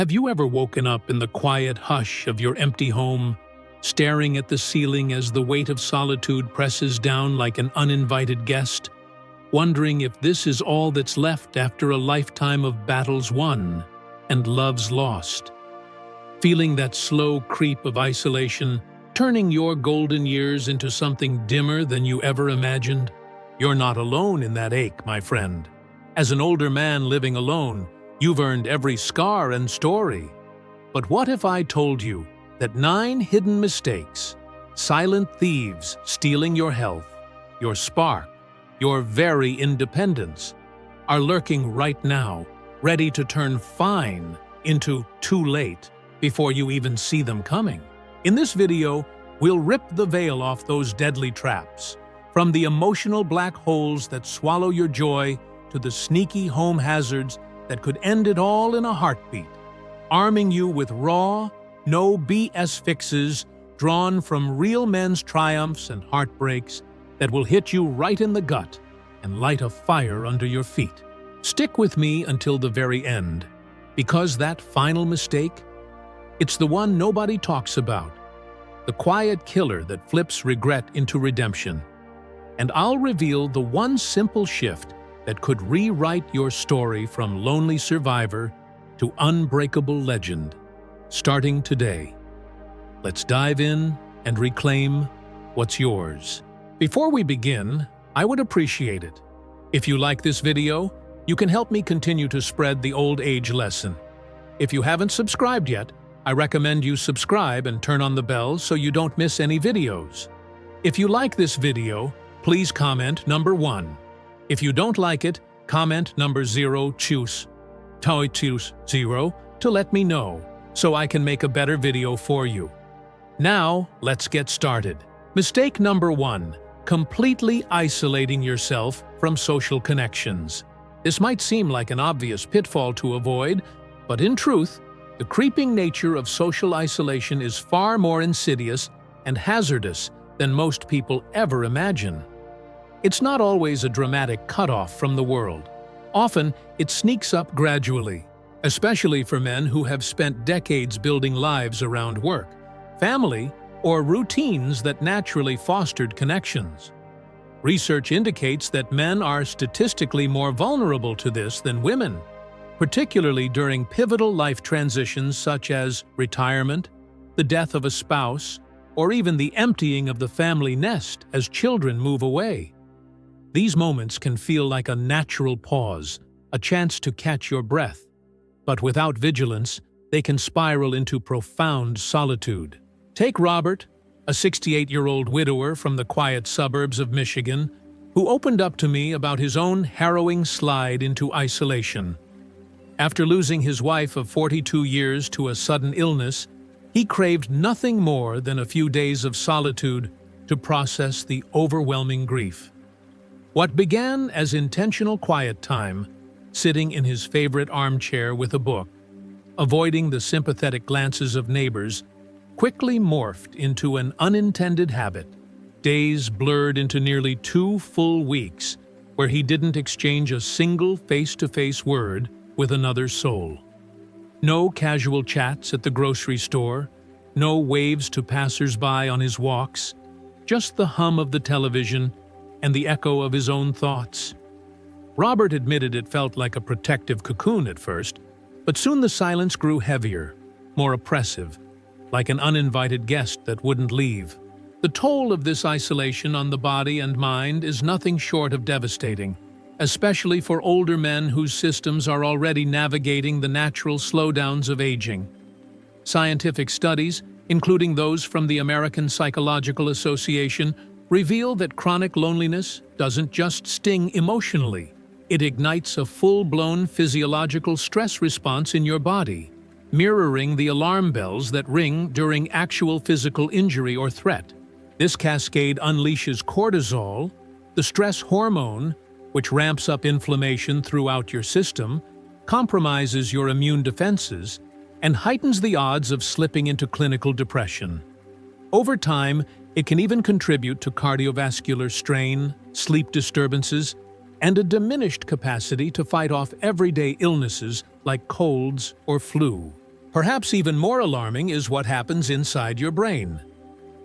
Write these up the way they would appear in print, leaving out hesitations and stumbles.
Have you ever woken up in the quiet hush of your empty home, staring at the ceiling as the weight of solitude presses down like an uninvited guest, wondering if this is all that's left after a lifetime of battles won and loves lost? Feeling that slow creep of isolation, turning your golden years into something dimmer than you ever imagined? You're not alone in that ache, my friend. As an older man living alone, you've earned every scar and story. But what if I told you that 9 hidden mistakes, silent thieves stealing your health, your spark, your very independence, are lurking right now, ready to turn fine into too late before you even see them coming? In this video, we'll rip the veil off those deadly traps, from the emotional black holes that swallow your joy to the sneaky home hazards that could end it all in a heartbeat, arming you with raw, no BS fixes drawn from real men's triumphs and heartbreaks that will hit you right in the gut and light a fire under your feet. Stick with me until the very end, because that final mistake, it's the one nobody talks about, the quiet killer that flips regret into redemption. And I'll reveal the one simple shift that could rewrite your story from lonely survivor to unbreakable legend, starting today. Let's dive in and reclaim what's yours. Before we begin, I would appreciate it if you like this video. You can help me continue to spread the old age lesson. If you haven't subscribed yet, I recommend you subscribe and turn on the bell so you don't miss any videos. If you like this video, please comment number 1. If you don't like it, comment number 0 choose 0 to let me know so I can make a better video for you. Now, let's get started. Mistake number 1, completely isolating yourself from social connections. This might seem like an obvious pitfall to avoid, but in truth, the creeping nature of social isolation is far more insidious and hazardous than most people ever imagine. It's not always a dramatic cutoff from the world. Often, it sneaks up gradually, especially for men who have spent decades building lives around work, family, or routines that naturally fostered connections. Research indicates that men are statistically more vulnerable to this than women, particularly during pivotal life transitions such as retirement, the death of a spouse, or even the emptying of the family nest as children move away. These moments can feel like a natural pause, a chance to catch your breath. But without vigilance, they can spiral into profound solitude. Take Robert, a 68-year-old widower from the quiet suburbs of Michigan, who opened up to me about his own harrowing slide into isolation. After losing his wife of 42 years to a sudden illness, he craved nothing more than a few days of solitude to process the overwhelming grief. What began as intentional quiet time, sitting in his favorite armchair with a book, avoiding the sympathetic glances of neighbors, quickly morphed into an unintended habit. Days blurred into nearly 2 full weeks where he didn't exchange a single face-to-face word with another soul. No casual chats at the grocery store, no waves to passers-by on his walks, just the hum of the television and the echo of his own thoughts. Robert admitted it felt like a protective cocoon at first, but soon the silence grew heavier, more oppressive, like an uninvited guest that wouldn't leave. The toll of this isolation on the body and mind is nothing short of devastating, especially for older men whose systems are already navigating the natural slowdowns of aging. Scientific studies, including those from the American Psychological Association, reveal that chronic loneliness doesn't just sting emotionally. It ignites a full-blown physiological stress response in your body, mirroring the alarm bells that ring during actual physical injury or threat. This cascade unleashes cortisol, the stress hormone, which ramps up inflammation throughout your system, compromises your immune defenses, and heightens the odds of slipping into clinical depression. Over time, it can even contribute to cardiovascular strain, sleep disturbances, and a diminished capacity to fight off everyday illnesses like colds or flu. Perhaps even more alarming is what happens inside your brain.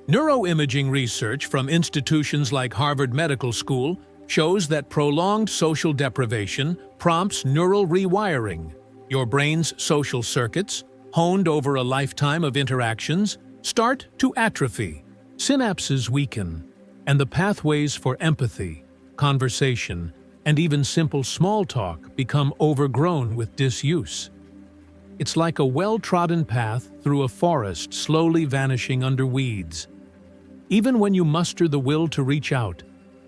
Neuroimaging research from institutions like Harvard Medical School shows that prolonged social deprivation prompts neural rewiring. Your brain's social circuits, honed over a lifetime of interactions, start to atrophy. Synapses weaken, and the pathways for empathy, conversation, and even simple small talk become overgrown with disuse. It's like a well-trodden path through a forest slowly vanishing under weeds. Even when you muster the will to reach out,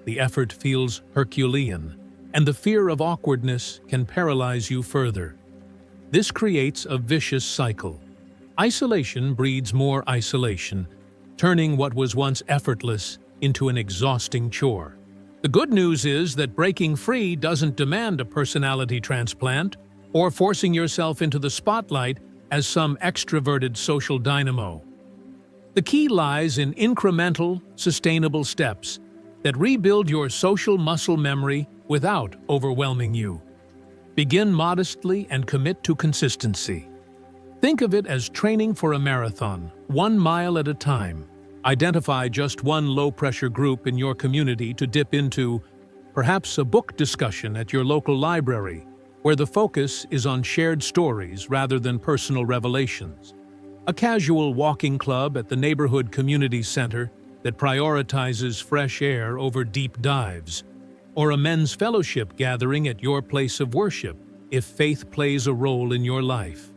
the effort feels Herculean, and the fear of awkwardness can paralyze you further. This creates a vicious cycle. Isolation breeds more isolation, turning what was once effortless into an exhausting chore. The good news is that breaking free doesn't demand a personality transplant or forcing yourself into the spotlight as some extroverted social dynamo. The key lies in incremental, sustainable steps that rebuild your social muscle memory without overwhelming you. Begin modestly and commit to consistency. Think of it as training for a marathon, 1 mile at a time. Identify just one low-pressure group in your community to dip into, perhaps a book discussion at your local library, where the focus is on shared stories rather than personal revelations. A casual walking club at the neighborhood community center that prioritizes fresh air over deep dives, or a men's fellowship gathering at your place of worship if faith plays a role in your life.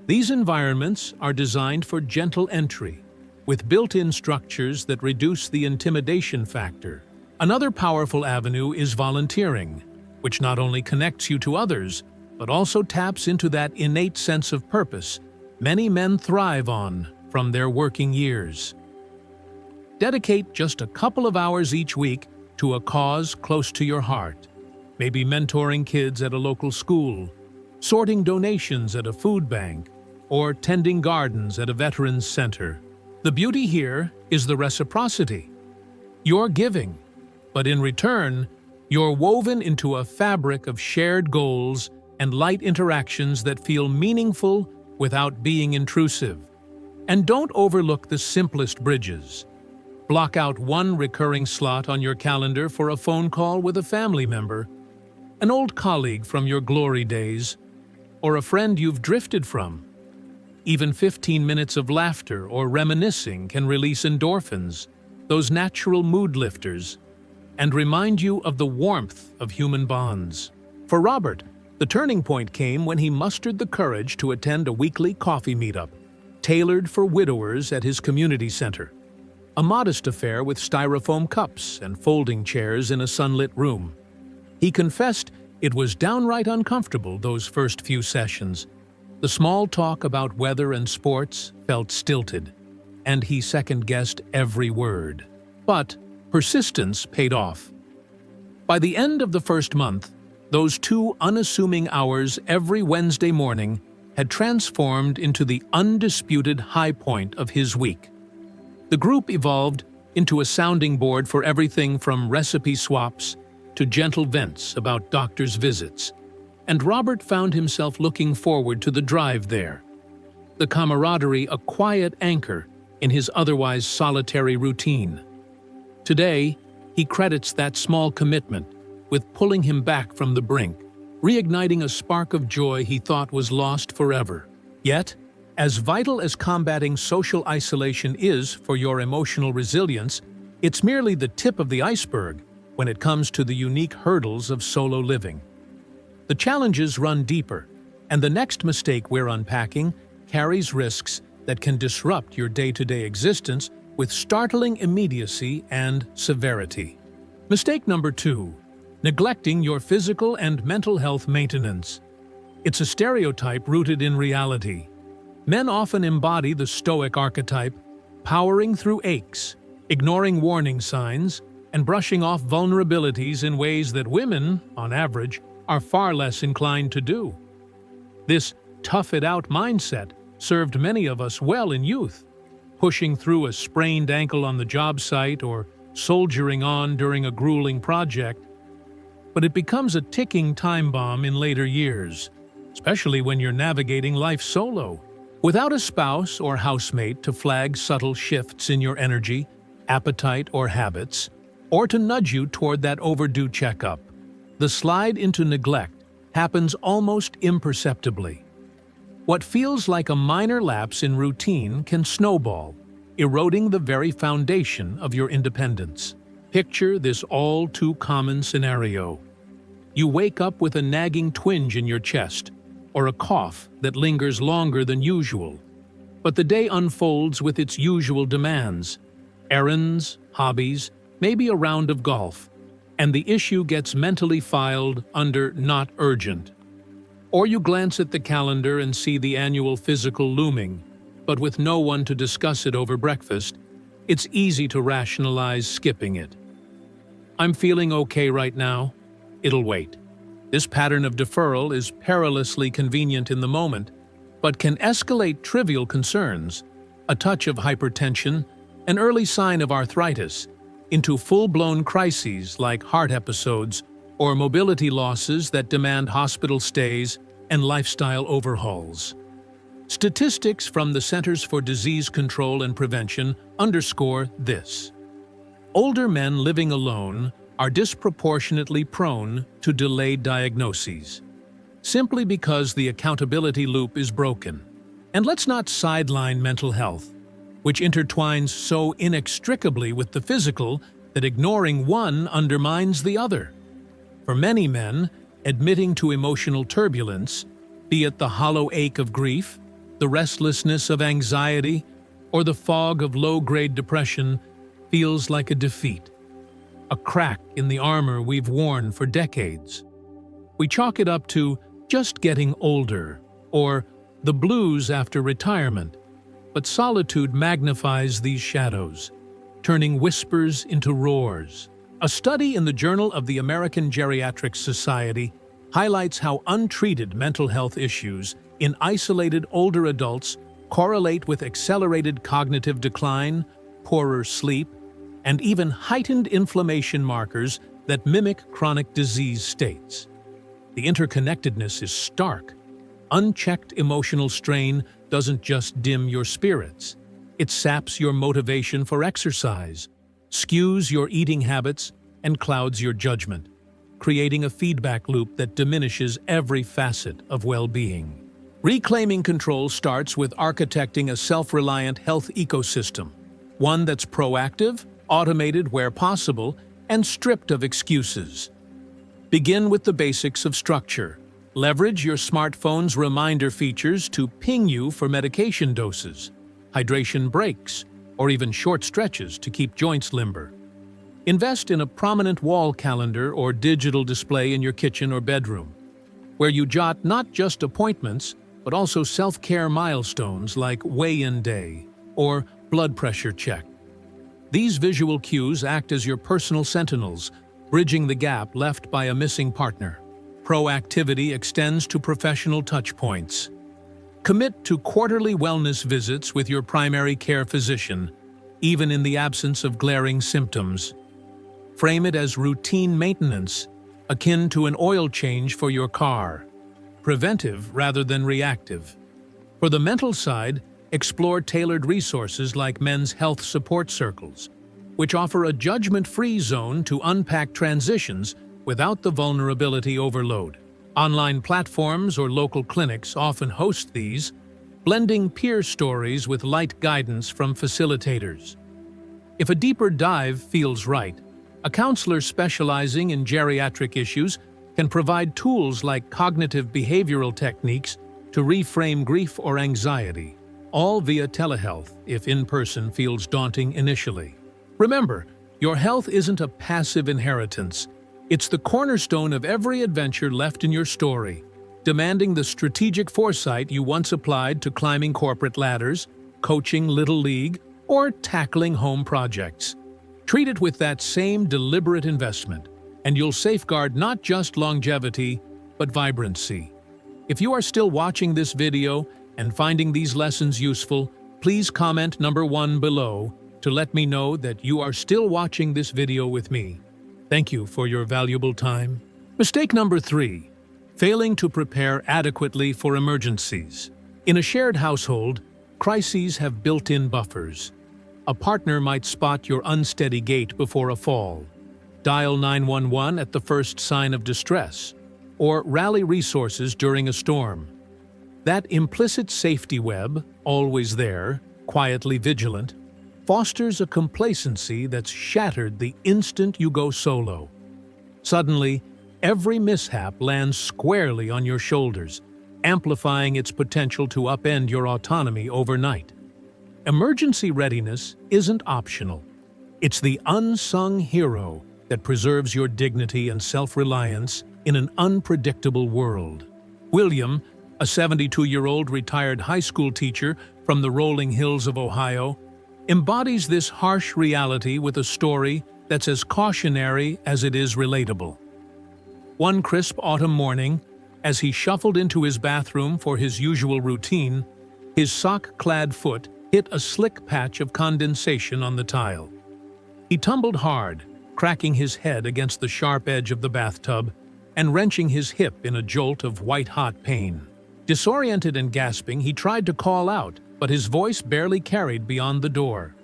These environments are designed for gentle entry, with built-in structures that reduce the intimidation factor. Another powerful avenue is volunteering, which not only connects you to others, but also taps into that innate sense of purpose many men thrive on from their working years. Dedicate just a couple of hours each week to a cause close to your heart, maybe mentoring kids at a local school, sorting donations at a food bank, or tending gardens at a veterans center. The beauty here is the reciprocity. You're giving, but in return, you're woven into a fabric of shared goals and light interactions that feel meaningful without being intrusive. And don't overlook the simplest bridges. Block out one recurring slot on your calendar for a phone call with a family member, an old colleague from your glory days, or a friend you've drifted from. Even 15 minutes of laughter or reminiscing can release endorphins, those natural mood lifters, and remind you of the warmth of human bonds. For Robert, the turning point came when he mustered the courage to attend a weekly coffee meetup, tailored for widowers at his community center. A modest affair with styrofoam cups and folding chairs in a sunlit room. He confessed it was downright uncomfortable those first few sessions. The small talk about weather and sports felt stilted, and he second-guessed every word. But persistence paid off. By the end of the first month, those 2 unassuming hours every Wednesday morning had transformed into the undisputed high point of his week. The group evolved into a sounding board for everything from recipe swaps to gentle vents about doctor's visits, and Robert found himself looking forward to the drive there. The camaraderie a quiet anchor in his otherwise solitary routine. Today, he credits that small commitment with pulling him back from the brink, reigniting a spark of joy he thought was lost forever. Yet, as vital as combating social isolation is for your emotional resilience, it's merely the tip of the iceberg when it comes to the unique hurdles of solo living. The challenges run deeper, and the next mistake we're unpacking carries risks that can disrupt your day-to-day existence with startling immediacy and severity. Mistake number 2. Neglecting your physical and mental health maintenance. It's a stereotype rooted in reality. Men often embody the stoic archetype, powering through aches, ignoring warning signs, and brushing off vulnerabilities in ways that women, on average, are far less inclined to do. This tough-it-out mindset served many of us well in youth, pushing through a sprained ankle on the job site or soldiering on during a grueling project. But it becomes a ticking time bomb in later years, especially when you're navigating life solo. Without a spouse or housemate to flag subtle shifts in your energy, appetite, or habits, or to nudge you toward that overdue checkup, the slide into neglect happens almost imperceptibly. What feels like a minor lapse in routine can snowball, eroding the very foundation of your independence. Picture this all-too-common scenario. You wake up with a nagging twinge in your chest, or a cough that lingers longer than usual. But the day unfolds with its usual demands: errands, hobbies, maybe a round of golf, and the issue gets mentally filed under "not urgent." Or you glance at the calendar and see the annual physical looming, but with no one to discuss it over breakfast, it's easy to rationalize skipping it. "I'm feeling okay right now. It'll wait." This pattern of deferral is perilously convenient in the moment, but can escalate trivial concerns, a touch of hypertension, an early sign of arthritis, into full-blown crises like heart episodes or mobility losses that demand hospital stays and lifestyle overhauls. Statistics from the Centers for Disease Control and Prevention underscore this. Older men living alone are disproportionately prone to delayed diagnoses, simply because the accountability loop is broken. And let's not sideline mental health, which intertwines so inextricably with the physical that ignoring one undermines the other. For many men, admitting to emotional turbulence, be it the hollow ache of grief, the restlessness of anxiety, or the fog of low-grade depression, feels like a defeat, a crack in the armor we've worn for decades. We chalk it up to just getting older, or the blues after retirement, but solitude magnifies these shadows, turning whispers into roars. A study in the Journal of the American Geriatric Society highlights how untreated mental health issues in isolated older adults correlate with accelerated cognitive decline, poorer sleep, and even heightened inflammation markers that mimic chronic disease states. The interconnectedness is stark. Unchecked emotional strain doesn't just dim your spirits. It saps your motivation for exercise, skews your eating habits, and clouds your judgment, creating a feedback loop that diminishes every facet of well-being. Reclaiming control starts with architecting a self-reliant health ecosystem, one that's proactive, automated where possible, and stripped of excuses. Begin with the basics of structure. Leverage your smartphone's reminder features to ping you for medication doses, hydration breaks, or even short stretches to keep joints limber. Invest in a prominent wall calendar or digital display in your kitchen or bedroom, where you jot not just appointments, but also self-care milestones like weigh-in day or blood pressure check. These visual cues act as your personal sentinels, bridging the gap left by a missing partner. Proactivity extends to professional touchpoints. Commit to quarterly wellness visits with your primary care physician, even in the absence of glaring symptoms. Frame it as routine maintenance, akin to an oil change for your car, preventive rather than reactive. For the mental side, explore tailored resources like men's health support circles, which offer a judgment-free zone to unpack transitions without the vulnerability overload. Online platforms or local clinics often host these, blending peer stories with light guidance from facilitators. If a deeper dive feels right, a counselor specializing in geriatric issues can provide tools like cognitive behavioral techniques to reframe grief or anxiety, all via telehealth if in-person feels daunting initially. Remember, your health isn't a passive inheritance. It's the cornerstone of every adventure left in your story, demanding the strategic foresight you once applied to climbing corporate ladders, coaching Little League, or tackling home projects. Treat it with that same deliberate investment, and you'll safeguard not just longevity, but vibrancy. If you are still watching this video and finding these lessons useful, please comment number 1 below to let me know that you are still watching this video with me. Thank you for your valuable time. Mistake number 3, failing to prepare adequately for emergencies. In a shared household, crises have built-in buffers. A partner might spot your unsteady gait before a fall, dial 911 at the first sign of distress, or rally resources during a storm. That implicit safety web, always there, quietly vigilant, fosters a complacency that's shattered the instant you go solo. Suddenly, every mishap lands squarely on your shoulders, amplifying its potential to upend your autonomy overnight. Emergency readiness isn't optional. It's the unsung hero that preserves your dignity and self-reliance in an unpredictable world. William, a 72-year-old retired high school teacher from the rolling hills of Ohio, embodies this harsh reality with a story that's as cautionary as it is relatable. One crisp autumn morning, as he shuffled into his bathroom for his usual routine, his sock-clad foot hit a slick patch of condensation on the tile. He tumbled hard, cracking his head against the sharp edge of the bathtub and wrenching his hip in a jolt of white-hot pain. Disoriented and gasping, he tried to call out, but his voice barely carried beyond the door.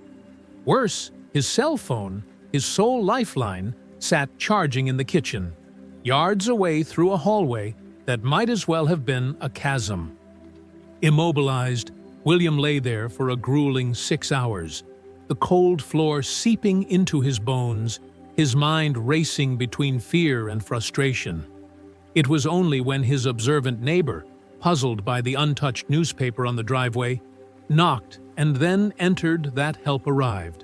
Worse, his cell phone, his sole lifeline, sat charging in the kitchen, yards away through a hallway that might as well have been a chasm. Immobilized, William lay there for a grueling 6 hours, the cold floor seeping into his bones, his mind racing between fear and frustration. It was only when his observant neighbor, puzzled by the untouched newspaper on the driveway, knocked and then entered that help arrived.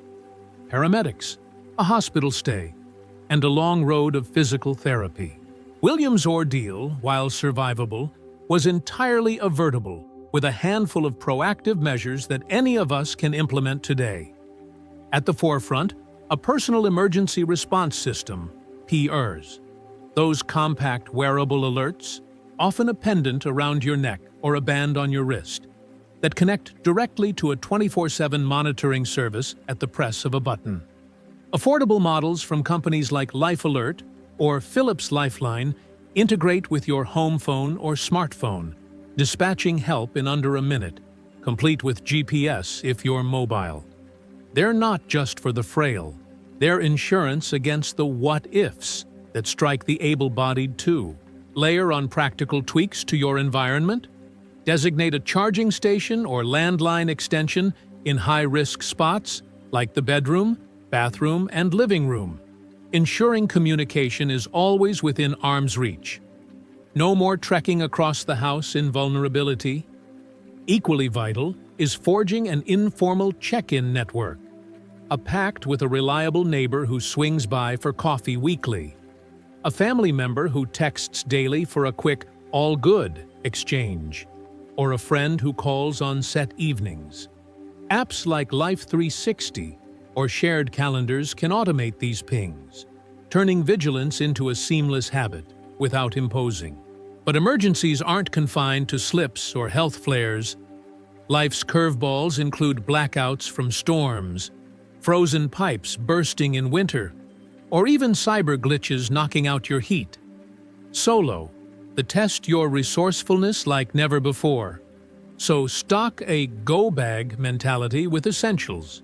Paramedics, a hospital stay, and a long road of physical therapy. William's ordeal, while survivable, was entirely avertible with a handful of proactive measures that any of us can implement today. At the forefront, a personal emergency response system, PERS. Those compact wearable alerts, often a pendant around your neck or a band on your wrist, that connect directly to a 24/7 monitoring service at the press of a button. Affordable models from companies like Life Alert or Philips Lifeline integrate with your home phone or smartphone, dispatching help in under a minute, complete with GPS if you're mobile. They're not just for the frail. They're insurance against the what-ifs that strike the able-bodied too. Layer on practical tweaks to your environment. Designate a charging station or landline extension in high-risk spots like the bedroom, bathroom, and living room, ensuring communication is always within arm's reach. No more trekking across the house in vulnerability. Equally vital is forging an informal check-in network, a pact with a reliable neighbor who swings by for coffee weekly, a family member who texts daily for a quick "all good" exchange, or a friend who calls on set evenings. Apps like Life 360 or shared calendars can automate these pings, turning vigilance into a seamless habit without imposing. But emergencies aren't confined to slips or health flares. Life's curveballs include blackouts from storms, frozen pipes bursting in winter, or even cyber glitches knocking out your heat. Solo, to test your resourcefulness like never before. So stock a go-bag mentality with essentials.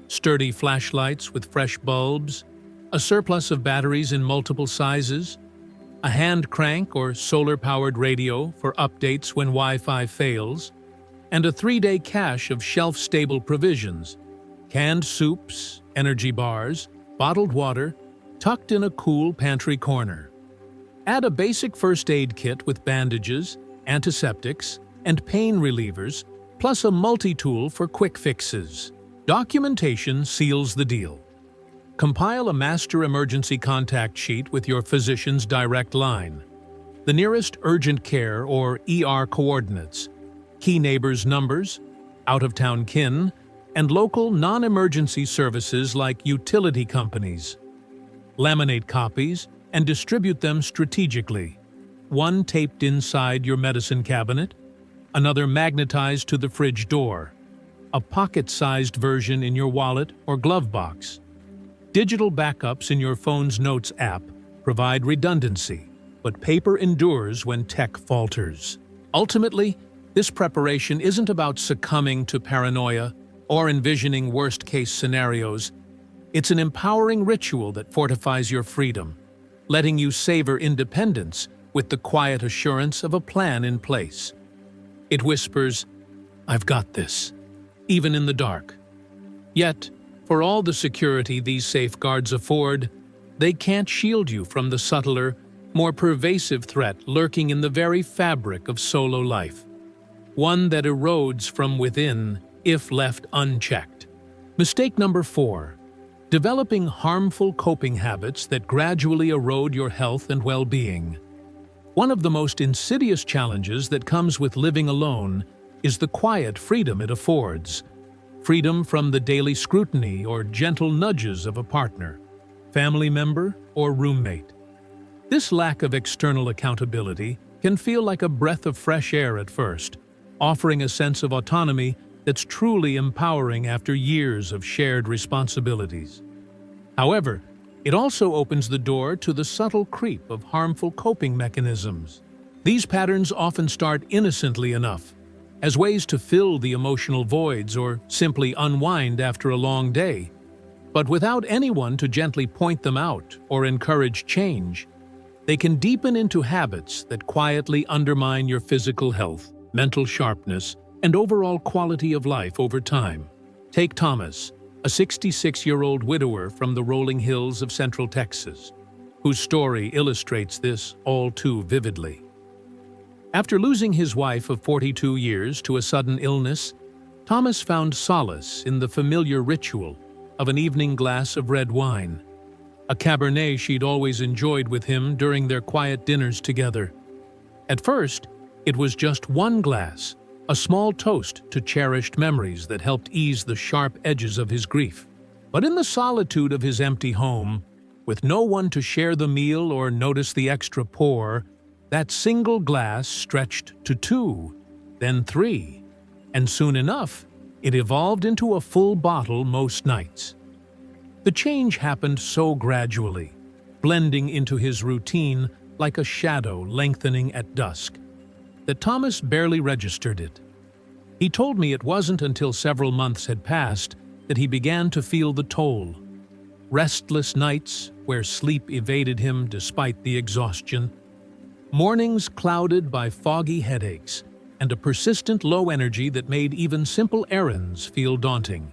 Sturdy flashlights with fresh bulbs, a surplus of batteries in multiple sizes, a hand crank or solar-powered radio for updates when Wi-Fi fails, and a 3-day cache of shelf-stable provisions, canned soups, energy bars, bottled water, tucked in a cool pantry corner. Add a basic first aid kit with bandages, antiseptics, and pain relievers, plus a multi-tool for quick fixes. Documentation seals the deal. Compile a master emergency contact sheet with your physician's direct line, the nearest urgent care or ER coordinates, key neighbors' numbers, out-of-town kin, and local non-emergency services like utility companies. Laminate copies and distribute them strategically, one taped inside your medicine cabinet, another magnetized to the fridge door, a pocket-sized version in your wallet or glove box. Digital backups in your phone's Notes app provide redundancy, but paper endures when tech falters. Ultimately, This preparation isn't about succumbing to paranoia or envisioning worst-case scenarios. It's an empowering ritual that fortifies your freedom, letting you savor independence with the quiet assurance of a plan in place. It whispers, "I've got this," even in the dark. Yet, for all the security these safeguards afford, they can't shield you from the subtler, more pervasive threat lurking in the very fabric of solo life. One that erodes from within if left unchecked. Mistake number 4. Developing harmful coping habits that gradually erode your health and well-being. One of the most insidious challenges that comes with living alone is the quiet freedom it affords. Freedom from the daily scrutiny or gentle nudges of a partner, family member, or roommate. This lack of external accountability can feel like a breath of fresh air at first, offering a sense of autonomy that's truly empowering after years of shared responsibilities. However, it also opens the door to the subtle creep of harmful coping mechanisms. These patterns often start innocently enough, as ways to fill the emotional voids or simply unwind after a long day. But without anyone to gently point them out or encourage change, they can deepen into habits that quietly undermine your physical health, mental sharpness, and overall quality of life over time. Take Thomas, a 66-year-old widower from the rolling hills of Central Texas, whose story illustrates this all too vividly. After losing his wife of 42 years to a sudden illness, Thomas found solace in the familiar ritual of an evening glass of red wine, a Cabernet she'd always enjoyed with him during their quiet dinners together. At first, it was just one glass, a small toast to cherished memories that helped ease the sharp edges of his grief. But in the solitude of his empty home, with no one to share the meal or notice the extra pour, that single glass stretched to 2, then 3, and soon enough, it evolved into a full bottle most nights. The change happened so gradually, blending into his routine like a shadow lengthening at dusk, that Thomas barely registered it. He told me it wasn't until several months had passed that he began to feel the toll. Restless nights where sleep evaded him despite the exhaustion, mornings clouded by foggy headaches, and a persistent low energy that made even simple errands feel daunting,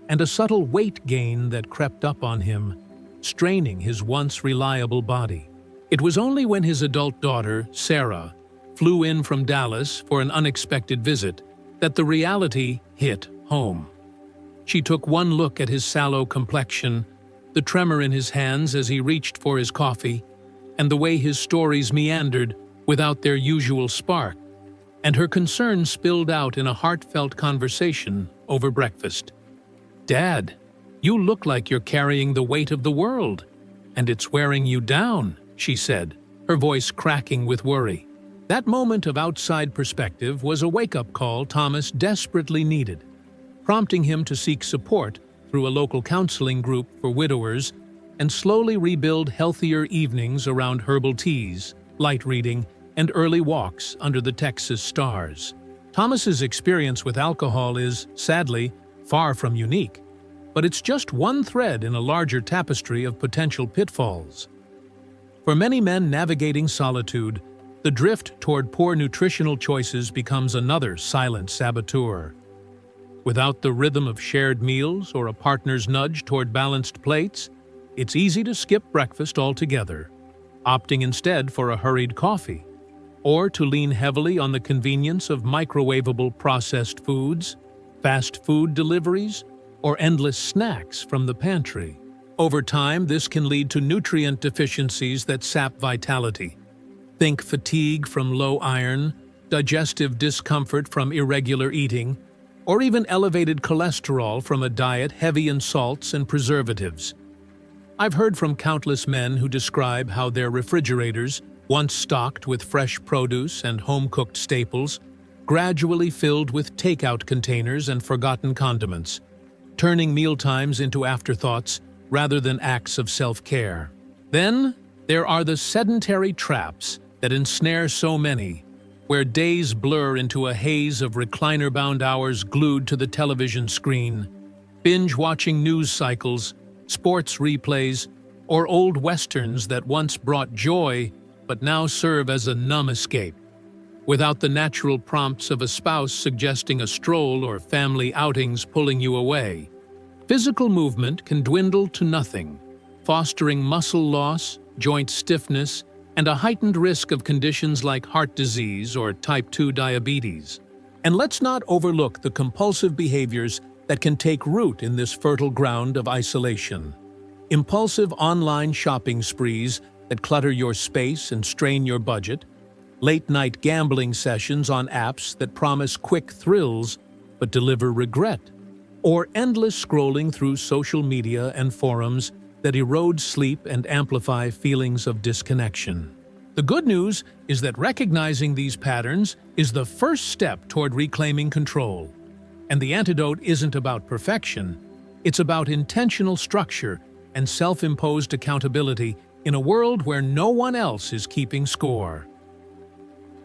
and a subtle weight gain that crept up on him, straining his once reliable body. It was only when his adult daughter, Sarah, flew in from Dallas for an unexpected visit that the reality hit home. She took one look at his sallow complexion, the tremor in his hands as he reached for his coffee, and the way his stories meandered without their usual spark, and her concern spilled out in a heartfelt conversation over breakfast. "Dad, you look like you're carrying the weight of the world, and it's wearing you down," she said, her voice cracking with worry. That moment of outside perspective was a wake-up call Thomas desperately needed, prompting him to seek support through a local counseling group for widowers and slowly rebuild healthier evenings around herbal teas, light reading, and early walks under the Texas stars. Thomas's experience with alcohol is, sadly, far from unique, but it's just one thread in a larger tapestry of potential pitfalls. For many men navigating solitude, the drift toward poor nutritional choices becomes another silent saboteur. Without the rhythm of shared meals or a partner's nudge toward balanced plates, it's easy to skip breakfast altogether, opting instead for a hurried coffee, or to lean heavily on the convenience of microwavable processed foods, fast food deliveries, or endless snacks from the pantry. Over time, this can lead to nutrient deficiencies that sap vitality. Think fatigue from low iron, digestive discomfort from irregular eating, or even elevated cholesterol from a diet heavy in salts and preservatives. I've heard from countless men who describe how their refrigerators, once stocked with fresh produce and home-cooked staples, gradually filled with takeout containers and forgotten condiments, turning mealtimes into afterthoughts rather than acts of self-care. Then, there are the sedentary traps that ensnare so many: where days blur into a haze of recliner-bound hours glued to the television screen, binge-watching news cycles, sports replays, or old westerns that once brought joy but now serve as a numb escape, without the natural prompts of a spouse suggesting a stroll or family outings pulling you away. Physical movement can dwindle to nothing, fostering muscle loss, joint stiffness, and a heightened risk of conditions like heart disease or type 2 diabetes. And let's not overlook the compulsive behaviors that can take root in this fertile ground of isolation. Impulsive online shopping sprees that clutter your space and strain your budget, late-night gambling sessions on apps that promise quick thrills but deliver regret, or endless scrolling through social media and forums that erode sleep and amplify feelings of disconnection. The good news is that recognizing these patterns is the first step toward reclaiming control. And the antidote isn't about perfection, it's about intentional structure and self-imposed accountability in a world where no one else is keeping score.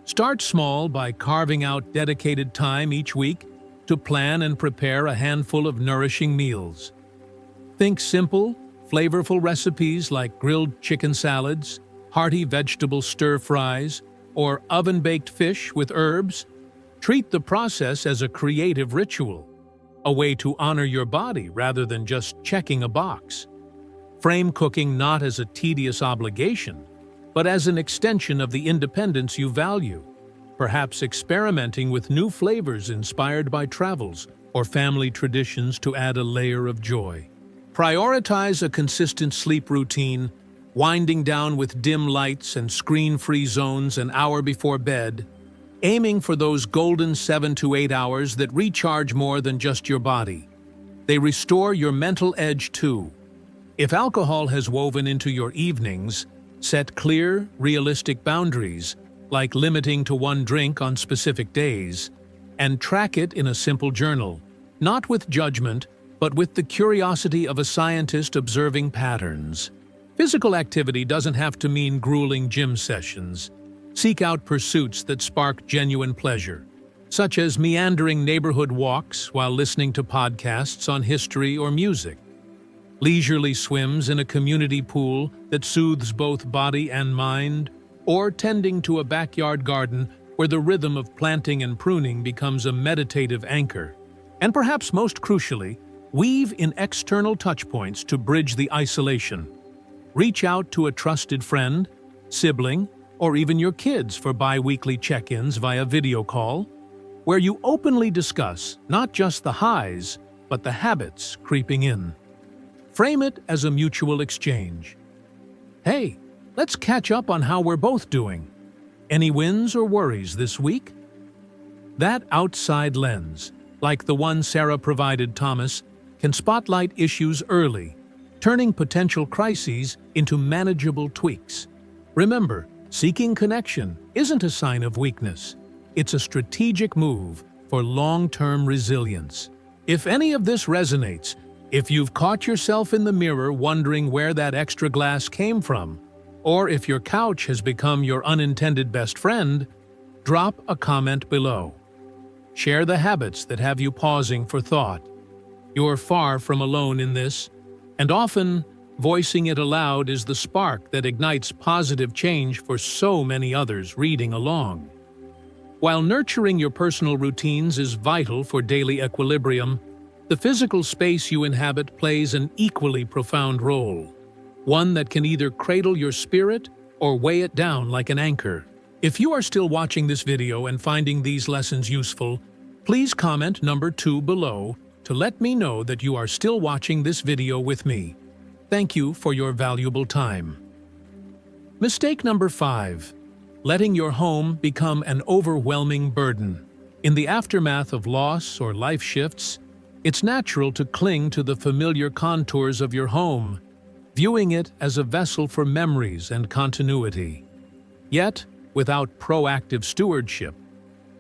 Start small by carving out dedicated time each week to plan and prepare a handful of nourishing meals. Think simple, flavorful recipes like grilled chicken salads, hearty vegetable stir-fries, or oven-baked fish with herbs. Treat the process as a creative ritual, a way to honor your body rather than just checking a box. Frame cooking not as a tedious obligation, but as an extension of the independence you value, perhaps experimenting with new flavors inspired by travels or family traditions to add a layer of joy. Prioritize a consistent sleep routine, winding down with dim lights and screen-free zones an hour before bed, aiming for those golden 7 to 8 hours that recharge more than just your body. They restore your mental edge too. If alcohol has woven into your evenings, set clear, realistic boundaries, like limiting to 1 drink on specific days, and track it in a simple journal, not with judgment, but with the curiosity of a scientist observing patterns. Physical activity doesn't have to mean grueling gym sessions. Seek out pursuits that spark genuine pleasure, such as meandering neighborhood walks while listening to podcasts on history or music, leisurely swims in a community pool that soothes both body and mind, or tending to a backyard garden where the rhythm of planting and pruning becomes a meditative anchor. And perhaps most crucially, weave in external touchpoints to bridge the isolation. Reach out to a trusted friend, sibling, or even your kids for bi-weekly check-ins via video call, where you openly discuss not just the highs, but the habits creeping in. Frame it as a mutual exchange. Hey, let's catch up on how we're both doing. Any wins or worries this week? That outside lens, like the one Sarah provided Thomas, can spotlight issues early, turning potential crises into manageable tweaks. Remember, seeking connection isn't a sign of weakness. It's a strategic move for long-term resilience. If any of this resonates, if you've caught yourself in the mirror wondering where that extra glass came from, or if your couch has become your unintended best friend, drop a comment below. Share the habits that have you pausing for thought. You're far from alone in this, and often, voicing it aloud is the spark that ignites positive change for so many others reading along. While nurturing your personal routines is vital for daily equilibrium, the physical space you inhabit plays an equally profound role, one that can either cradle your spirit or weigh it down like an anchor. If you are still watching this video and finding these lessons useful, please comment number 2 below to let me know that you are still watching this video with me. Thank you for your valuable time. Mistake number 5. Letting your home become an overwhelming burden. In the aftermath of loss or life shifts, it's natural to cling to the familiar contours of your home, viewing it as a vessel for memories and continuity. Yet, without proactive stewardship,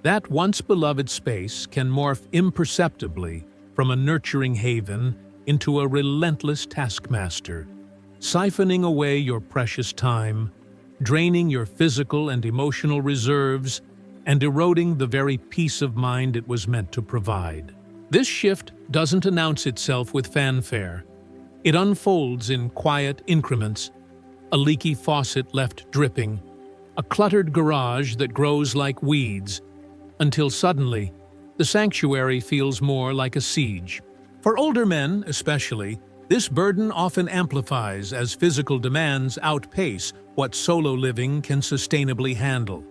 that once-beloved space can morph imperceptibly from a nurturing haven into a relentless taskmaster, siphoning away your precious time, draining your physical and emotional reserves, and eroding the very peace of mind it was meant to provide. This shift doesn't announce itself with fanfare. It unfolds in quiet increments, a leaky faucet left dripping, a cluttered garage that grows like weeds, until suddenly, the sanctuary feels more like a siege. For older men, especially, this burden often amplifies as physical demands outpace what solo living can sustainably handle.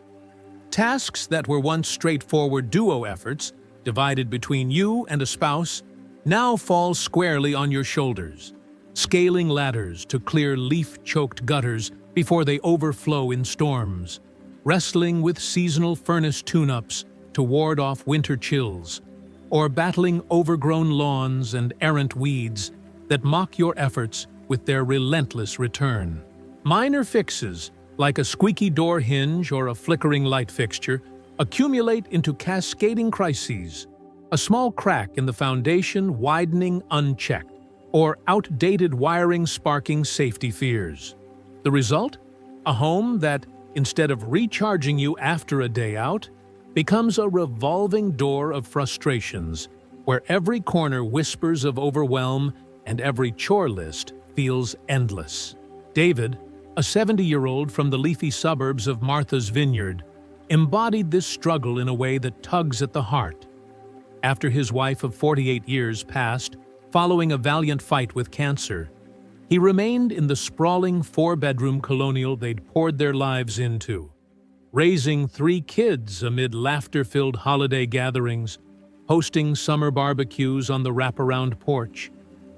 Tasks that were once straightforward duo efforts, divided between you and a spouse, now fall squarely on your shoulders. Scaling ladders to clear leaf-choked gutters before they overflow in storms, wrestling with seasonal furnace tune-ups to ward off winter chills, or battling overgrown lawns and errant weeds that mock your efforts with their relentless return. Minor fixes, like a squeaky door hinge or a flickering light fixture, accumulate into cascading crises, a small crack in the foundation widening unchecked, or outdated wiring sparking safety fears. The result? A home that, instead of recharging you after a day out, becomes a revolving door of frustrations, where every corner whispers of overwhelm and every chore list feels endless. David, a 70-year-old from the leafy suburbs of Martha's Vineyard, embodied this struggle in a way that tugs at the heart. After his wife of 48 years passed, following a valiant fight with cancer, he remained in the sprawling 4-bedroom colonial they'd poured their lives into, raising 3 kids amid laughter-filled holiday gatherings, hosting summer barbecues on the wraparound porch,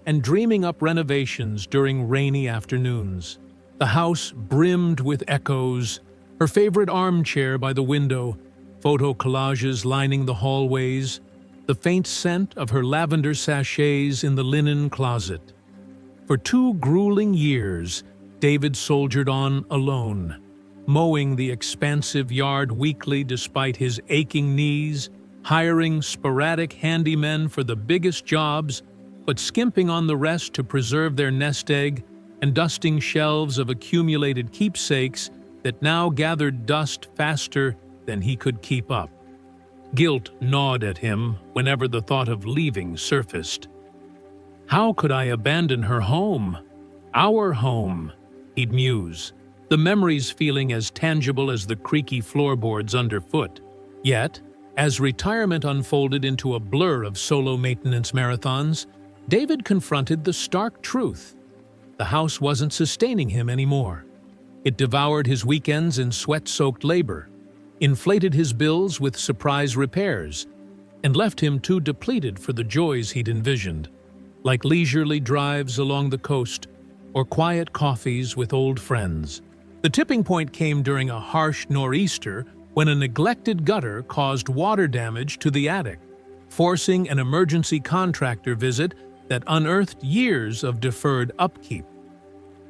and dreaming up renovations during rainy afternoons. The house brimmed with echoes, her favorite armchair by the window, photo collages lining the hallways, the faint scent of her lavender sachets in the linen closet. For 2 grueling years, David soldiered on alone, mowing the expansive yard weekly despite his aching knees, hiring sporadic handymen for the biggest jobs, but skimping on the rest to preserve their nest egg, and dusting shelves of accumulated keepsakes that now gathered dust faster than he could keep up. Guilt gnawed at him whenever the thought of leaving surfaced. How could I abandon her home? Our home, he'd muse, the memories feeling as tangible as the creaky floorboards underfoot. Yet, as retirement unfolded into a blur of solo maintenance marathons, David confronted the stark truth. The house wasn't sustaining him anymore. It devoured his weekends in sweat-soaked labor, inflated his bills with surprise repairs, and left him too depleted for the joys he'd envisioned, like leisurely drives along the coast or quiet coffees with old friends. The tipping point came during a harsh nor'easter when a neglected gutter caused water damage to the attic, forcing an emergency contractor visit that unearthed years of deferred upkeep.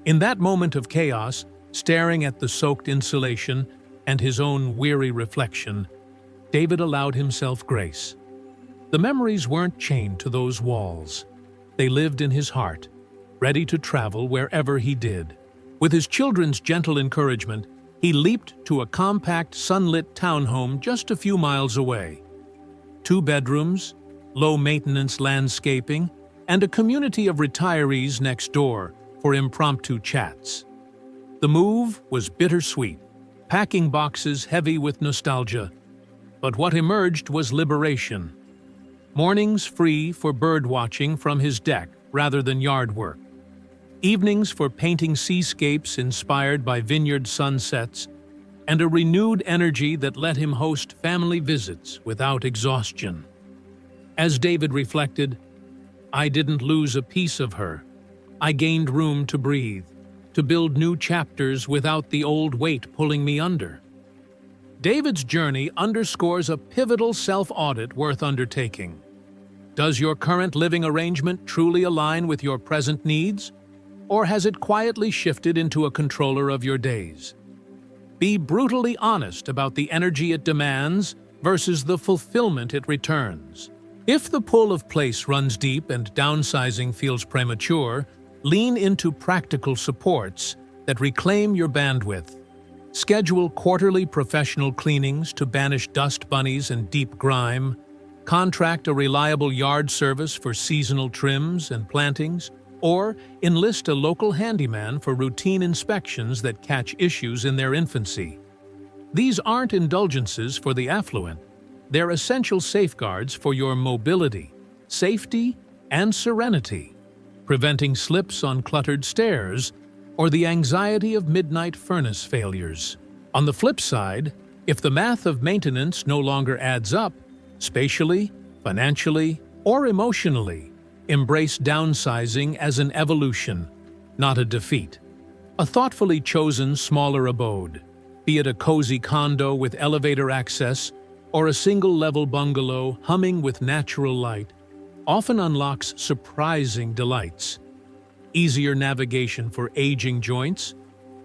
In that moment of chaos, staring at the soaked insulation and his own weary reflection, David allowed himself grace. The memories weren't chained to those walls. They lived in his heart, ready to travel wherever he did. With his children's gentle encouragement, he leaped to a compact, sunlit townhome just a few miles away. 2 bedrooms, low-maintenance landscaping, and a community of retirees next door for impromptu chats. The move was bittersweet, packing boxes heavy with nostalgia, but what emerged was liberation. Mornings free for bird-watching from his deck rather than yard work. Evenings for painting seascapes inspired by vineyard sunsets, and a renewed energy that let him host family visits without exhaustion. As David reflected, I didn't lose a piece of her. I gained room to breathe, to build new chapters without the old weight pulling me under. David's journey underscores a pivotal self-audit worth undertaking. Does your current living arrangement truly align with your present needs, or has it quietly shifted into a controller of your days? Be brutally honest about the energy it demands versus the fulfillment it returns. If the pull of place runs deep and downsizing feels premature, lean into practical supports that reclaim your bandwidth. Schedule quarterly professional cleanings to banish dust bunnies and deep grime. Contract a reliable yard service for seasonal trims and plantings, or enlist a local handyman for routine inspections that catch issues in their infancy. These aren't indulgences for the affluent. They're essential safeguards for your mobility, safety, and serenity, preventing slips on cluttered stairs or the anxiety of midnight furnace failures. On the flip side, if the math of maintenance no longer adds up, spatially, financially, or emotionally, embrace downsizing as an evolution, not a defeat. A thoughtfully chosen smaller abode, be it a cozy condo with elevator access or a single-level bungalow humming with natural light, often unlocks surprising delights. Easier navigation for aging joints,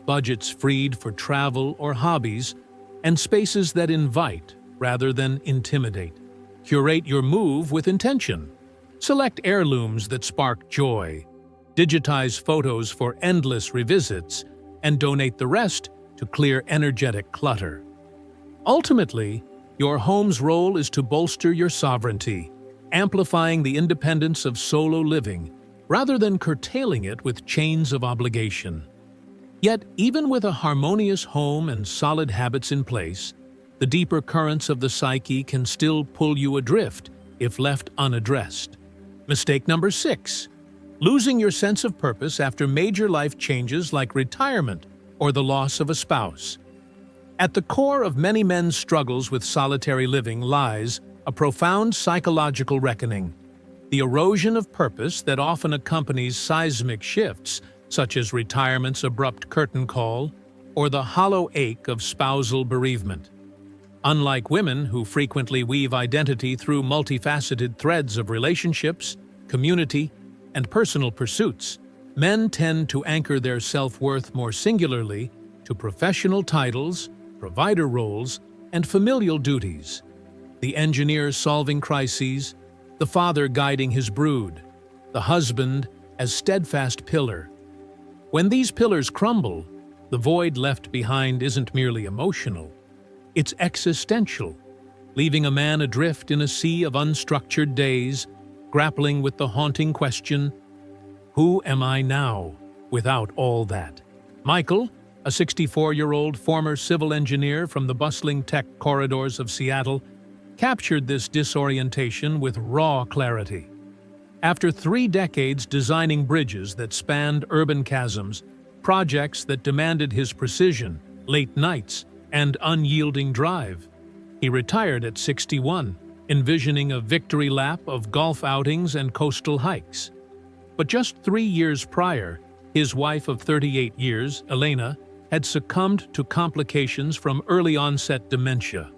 budgets freed for travel or hobbies, and spaces that invite rather than intimidate. Curate your move with intention. Select heirlooms that spark joy, digitize photos for endless revisits, and donate the rest to clear energetic clutter. Ultimately, your home's role is to bolster your sovereignty, amplifying the independence of solo living rather than curtailing it with chains of obligation. Yet, even with a harmonious home and solid habits in place, the deeper currents of the psyche can still pull you adrift if left unaddressed. Mistake number 6. Losing your sense of purpose after major life changes like retirement or the loss of a spouse. At the core of many men's struggles with solitary living lies a profound psychological reckoning, the erosion of purpose that often accompanies seismic shifts, such as retirement's abrupt curtain call or the hollow ache of spousal bereavement. Unlike women who frequently weave identity through multifaceted threads of relationships, community, and personal pursuits, men tend to anchor their self-worth more singularly to professional titles, provider roles, and familial duties. The engineer solving crises, the father guiding his brood, the husband as steadfast pillar. When these pillars crumble, the void left behind isn't merely emotional, it's existential, leaving a man adrift in a sea of unstructured days, grappling with the haunting question, who am I now without all that? Michael, a 64-year-old former civil engineer from the bustling tech corridors of Seattle, captured this disorientation with raw clarity. After 3 decades designing bridges that spanned urban chasms, projects that demanded his precision, late nights, and unyielding drive, he retired at 61, envisioning a victory lap of golf outings and coastal hikes. But just 3 years prior, his wife of 38 years, Elena, had succumbed to complications from early-onset dementia,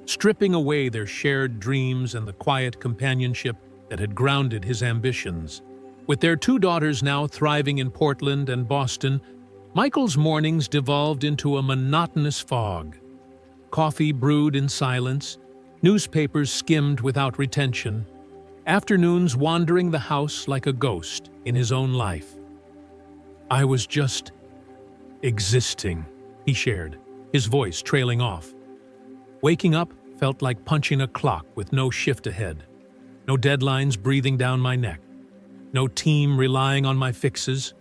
stripping away their shared dreams and the quiet companionship that had grounded his ambitions. With their 2 daughters now thriving in Portland and Boston, Michael's mornings devolved into a monotonous fog. Coffee brewed in silence, newspapers skimmed without retention, afternoons wandering the house like a ghost in his own life. I was just existing, he shared, his voice trailing off. Waking up felt like punching a clock with no shift ahead, no deadlines breathing down my neck, no team relying on my fixes,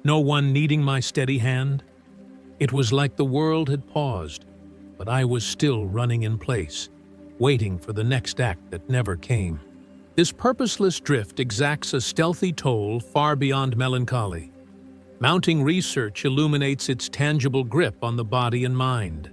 no one needing my steady hand. It was like the world had paused, but I was still running in place, waiting for the next act that never came. This purposeless drift exacts a stealthy toll far beyond melancholy. Mounting research illuminates its tangible grip on the body and mind.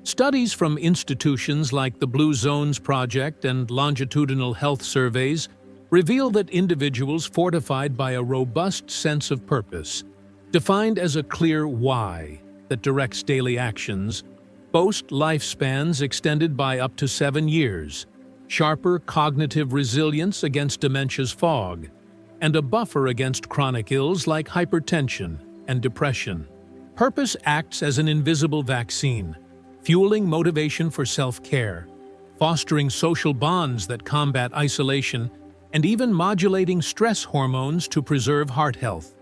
Studies from institutions like the Blue Zones Project and longitudinal health surveys reveal that individuals fortified by a robust sense of purpose, defined as a clear why that directs daily actions, boast lifespans extended by up to 7 years, sharper cognitive resilience against dementia's fog, and a buffer against chronic ills like hypertension and depression. Purpose acts as an invisible vaccine, fueling motivation for self-care, fostering social bonds that combat isolation, and even modulating stress hormones to preserve heart health.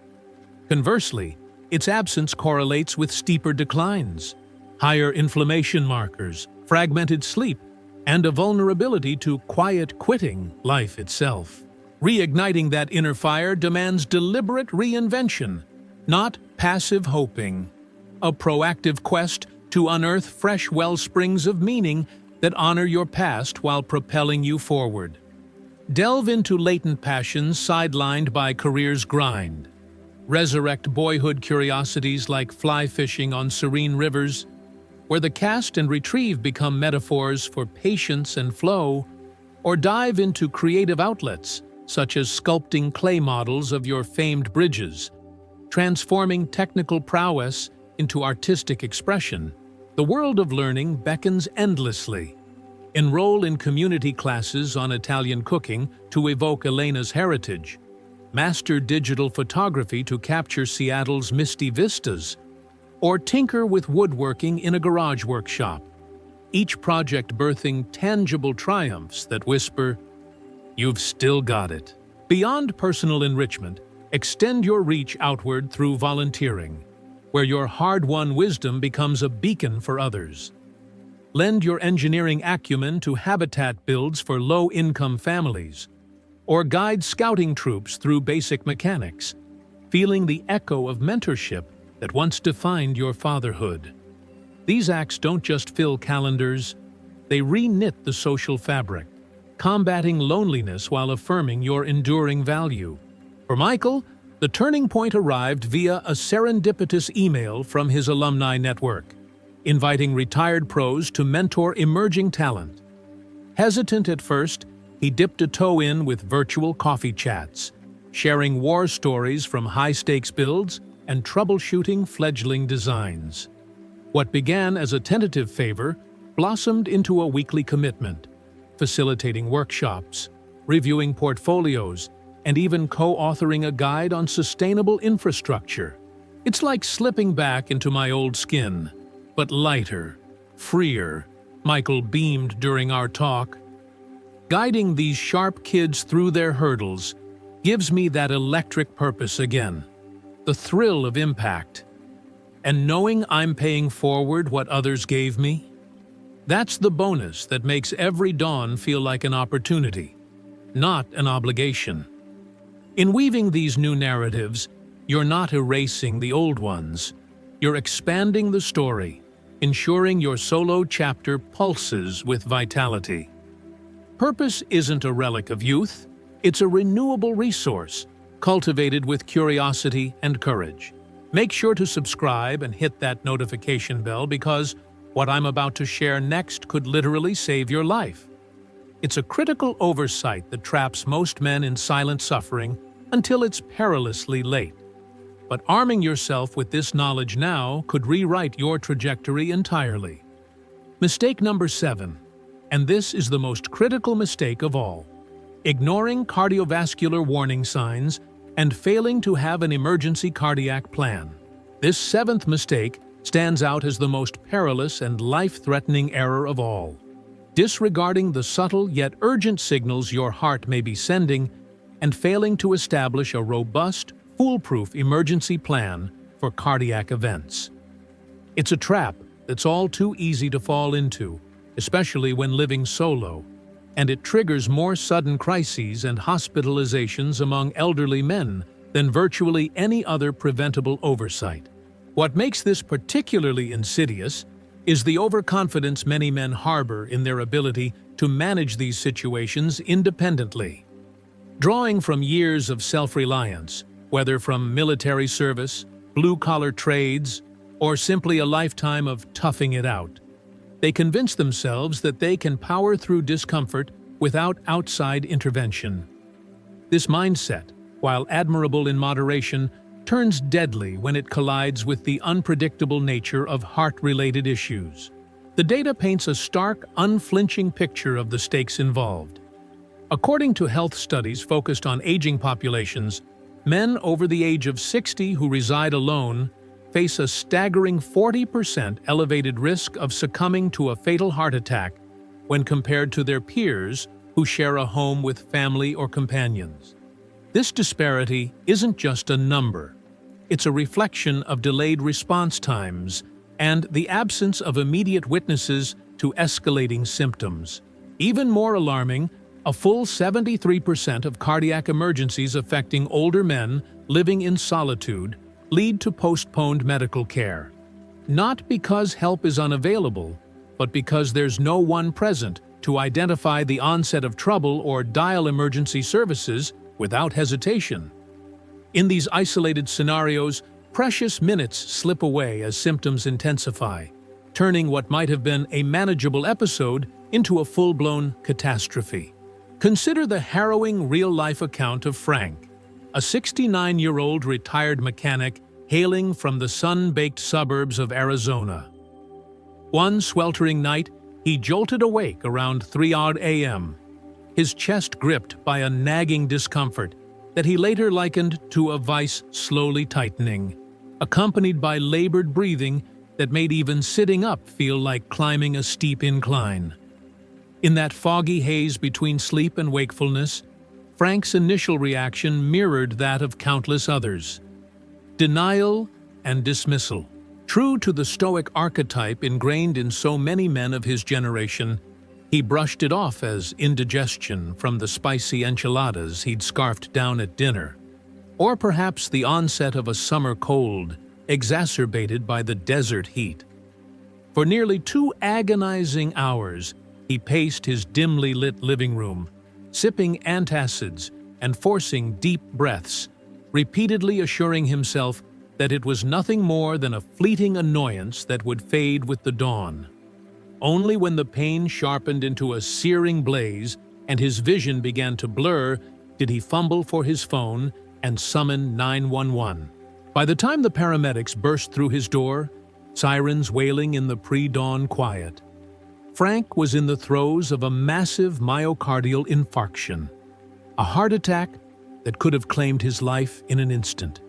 Conversely, its absence correlates with steeper declines, higher inflammation markers, fragmented sleep, and a vulnerability to quiet quitting life itself. Reigniting that inner fire demands deliberate reinvention, not passive hoping. A proactive quest to unearth fresh well springs of meaning that honor your past while propelling you forward. Delve into latent passions sidelined by career's grind. Resurrect boyhood curiosities like fly fishing on serene rivers, where the cast and retrieve become metaphors for patience and flow, or dive into creative outlets such as sculpting clay models of your famed bridges, transforming technical prowess into artistic expression. The world of learning beckons endlessly. Enroll in community classes on Italian cooking to evoke Elena's heritage. Master digital photography to capture Seattle's misty vistas, or tinker with woodworking in a garage workshop. Each project birthing tangible triumphs that whisper, "You've still got it." Beyond personal enrichment, extend your reach outward through volunteering, where your hard-won wisdom becomes a beacon for others. Lend your engineering acumen to habitat builds for low-income families, or guide scouting troops through basic mechanics, feeling the echo of mentorship that once defined your fatherhood. These acts don't just fill calendars, they re-knit the social fabric, combating loneliness while affirming your enduring value. For Michael, the turning point arrived via a serendipitous email from his alumni network, inviting retired pros to mentor emerging talent. Hesitant at first, he dipped a toe in with virtual coffee chats, sharing war stories from high-stakes builds and troubleshooting fledgling designs. What began as a tentative favor blossomed into a weekly commitment, facilitating workshops, reviewing portfolios, and even co-authoring a guide on sustainable infrastructure. It's like slipping back into my old skin, but lighter, freer, Michael beamed during our talk. Guiding these sharp kids through their hurdles gives me that electric purpose again, the thrill of impact, and knowing I'm paying forward what others gave me. That's the bonus that makes every dawn feel like an opportunity, not an obligation. In weaving these new narratives, you're not erasing the old ones. You're expanding the story, ensuring your solo chapter pulses with vitality. Purpose isn't a relic of youth, it's a renewable resource, cultivated with curiosity and courage. Make sure to subscribe and hit that notification bell because what I'm about to share next could literally save your life. It's a critical oversight that traps most men in silent suffering until it's perilously late. But arming yourself with this knowledge now could rewrite your trajectory entirely. Mistake number 7, and this is the most critical mistake of all: ignoring cardiovascular warning signs and failing to have an emergency cardiac plan. This 7th mistake stands out as the most perilous and life-threatening error of all. Disregarding the subtle yet urgent signals your heart may be sending and failing to establish a robust, foolproof emergency plan for cardiac events. It's a trap that's all too easy to fall into, especially when living solo, and it triggers more sudden crises and hospitalizations among elderly men than virtually any other preventable oversight. What makes this particularly insidious is the overconfidence many men harbor in their ability to manage these situations independently. Drawing from years of self-reliance, whether from military service, blue-collar trades, or simply a lifetime of toughing it out, they convince themselves that they can power through discomfort without outside intervention. This mindset, while admirable in moderation, turns deadly when it collides with the unpredictable nature of heart-related issues. The data paints a stark, unflinching picture of the stakes involved. According to health studies focused on aging populations, men over the age of 60 who reside alone face a staggering 40% elevated risk of succumbing to a fatal heart attack when compared to their peers who share a home with family or companions. This disparity isn't just a number. It's a reflection of delayed response times, and the absence of immediate witnesses to escalating symptoms. Even more alarming, a full 73% of cardiac emergencies affecting older men living in solitude lead to postponed medical care. Not because help is unavailable, but because there's no one present to identify the onset of trouble or dial emergency services without hesitation. In these isolated scenarios, precious minutes slip away as symptoms intensify, turning what might have been a manageable episode into a full-blown catastrophe. Consider the harrowing real-life account of Frank, a 69-year-old retired mechanic hailing from the sun-baked suburbs of Arizona. One sweltering night, he jolted awake around 3 a.m., his chest gripped by a nagging discomfort that he later likened to a vice slowly tightening, accompanied by labored breathing that made even sitting up feel like climbing a steep incline. In that foggy haze between sleep and wakefulness, Frank's initial reaction mirrored that of countless others: denial and dismissal. True to the stoic archetype ingrained in so many men of his generation, he brushed it off as indigestion from the spicy enchiladas he'd scarfed down at dinner, or perhaps the onset of a summer cold exacerbated by the desert heat. For nearly 2 agonizing hours, he paced his dimly lit living room, sipping antacids and forcing deep breaths, repeatedly assuring himself that it was nothing more than a fleeting annoyance that would fade with the dawn. Only when the pain sharpened into a searing blaze and his vision began to blur did he fumble for his phone and summon 911. By the time the paramedics burst through his door, sirens wailing in the pre-dawn quiet, Frank was in the throes of a massive myocardial infarction, a heart attack that could have claimed his life in an instant.